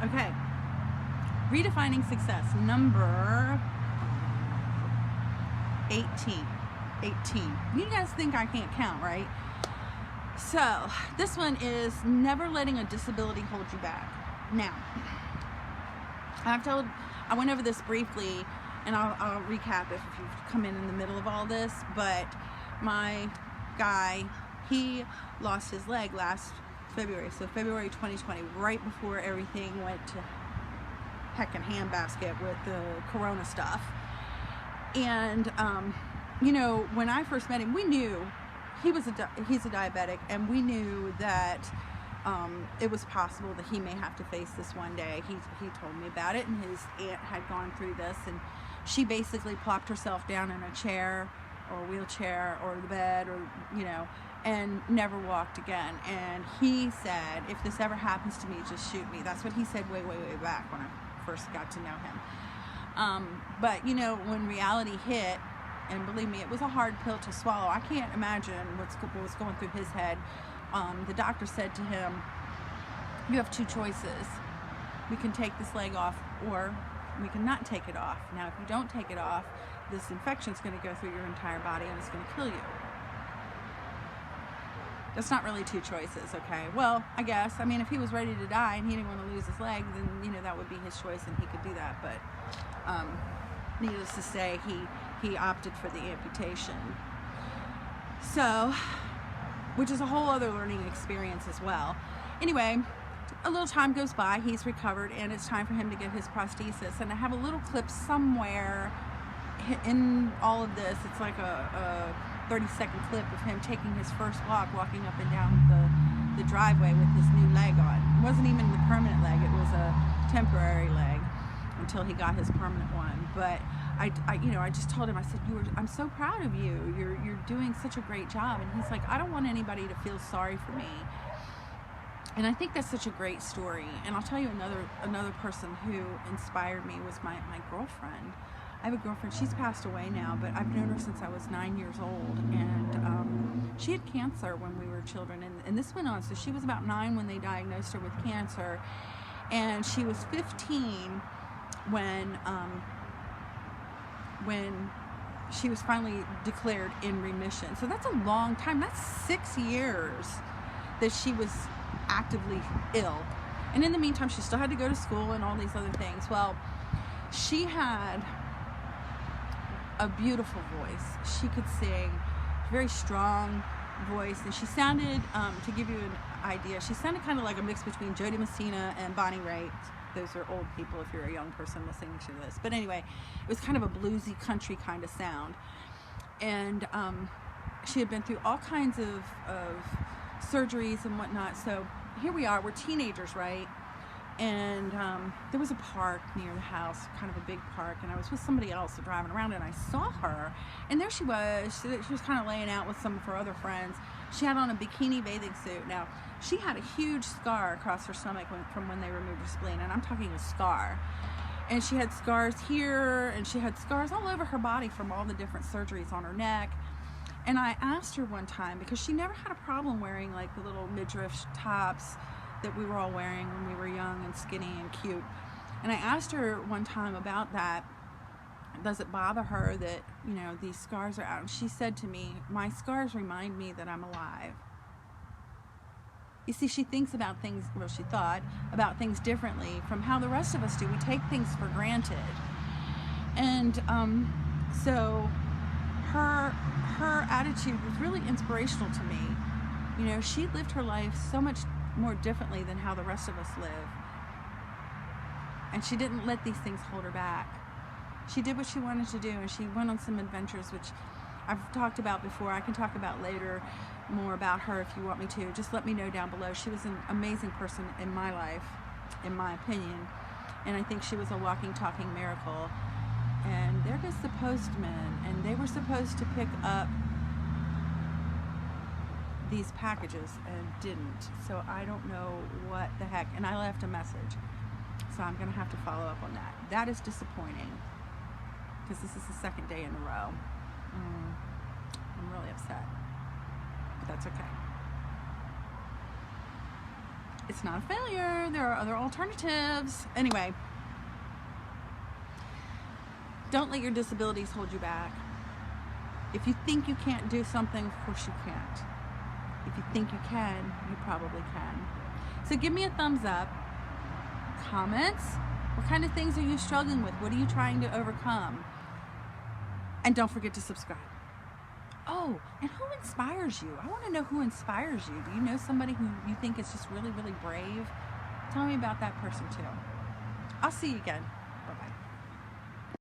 Okay. Redefining success, number 18. 18. You guys think I can't count, right? So, this one is never letting a disability hold you back. Now, I went over this briefly, and I'll recap if you've come in the middle of all this, but my guy, he lost his leg last February, so February 2020, right before everything went to heck and handbasket with the corona stuff. And you know, when I first met him, we knew he's a diabetic, and we knew that it was possible that he may have to face this one day. He told me about it, and his aunt had gone through this, and she basically plopped herself down in a chair or a wheelchair or the bed, or you know, and never walked again. And he said, if this ever happens to me, just shoot me. That's what he said way back when I first got to know him. But you know, when reality hit, and believe me, it was a hard pill to swallow. I can't imagine what was going through his head. The doctor said to him, you have two choices. We can take this leg off, or we can not take it off. Now, if you don't take it off, this infection is going to go through your entire body, and it's going to kill you. That's not really two choices, okay? Well, I guess. I mean, if he was ready to die and he didn't want to lose his leg, then, you know, that would be his choice, and he could do that. But needless to say, he opted for the amputation. So, which is a whole other learning experience as well. Anyway, a little time goes by, he's recovered, and it's time for him to get his prosthesis. And I have a little clip somewhere in all of this. It's like a 30-second clip of him taking his first walk, walking up and down the driveway with his new leg on. It wasn't even the permanent leg, it was a temporary leg until he got his permanent one. But I just told him, I said, I'm so proud of you. You're doing such a great job. And he's like, I don't want anybody to feel sorry for me. And I think that's such a great story. And I'll tell you another person who inspired me was my girlfriend. I have a girlfriend, she's passed away now, but I've known her since I was 9 years old. And she had cancer when we were children. And this went on, so she was about 9 when they diagnosed her with cancer. And she was 15 when she was finally declared in remission. So that's a long time. That's 6 years that she was actively ill. And in the meantime, she still had to go to school and all these other things. Well, she had a beautiful voice. She could sing, very strong voice, and she sounded, to give you an idea, she sounded kind of like a mix between Jody Messina and Bonnie Raitt. Those are old people if you're a young person listening to this. But anyway, it was kind of a bluesy country kind of sound. And she had been through all kinds of surgeries and whatnot. So here we are, we're teenagers, right? And there was a park near the house, kind of a big park, and I was with somebody else driving around, and I saw her, and there she was. She was kind of laying out with some of her other friends. She had on a bikini bathing suit. Now, she had a huge scar across her stomach from when they removed her spleen, and I'm talking a scar. And she had scars here, and she had scars all over her body from all the different surgeries on her neck. And I asked her one time, because she never had a problem wearing like the little midriff tops that we were all wearing when we were young and skinny and cute. And I asked her one time about that. Does it bother her that, you know, these scars are out? And she said to me, my scars remind me that I'm alive. You see, she thinks about things, well, she thought about things differently from how the rest of us do. We take things for granted. And so her attitude was really inspirational to me. You know, she lived her life so much more differently than how the rest of us live. And she didn't let these things hold her back. She did what she wanted to do, and she went on some adventures, which I've talked about before. I can talk about later more about her if you want me to. Just let me know down below. She was an amazing person in my life, in my opinion. And I think she was a walking, talking miracle. And there goes the postman, and they were supposed to pick up these packages and didn't. So I don't know what the heck. And I left a message. So I'm going to have to follow up on that. That is disappointing, because this is the second day in a row. I'm really upset. But that's okay. it's not a failure. There are other alternatives. Anyway, don't let your disabilities hold you back. If you think you can't do something, of course you can't. If you think you can, you probably can. So give me a thumbs up. Comments. What kind of things are you struggling with? What are you trying to overcome? And don't forget to subscribe. Oh, and who inspires you? I want to know who inspires you. Do you know somebody who you think is just really, really brave? Tell me about that person too. I'll see you again. Bye-bye.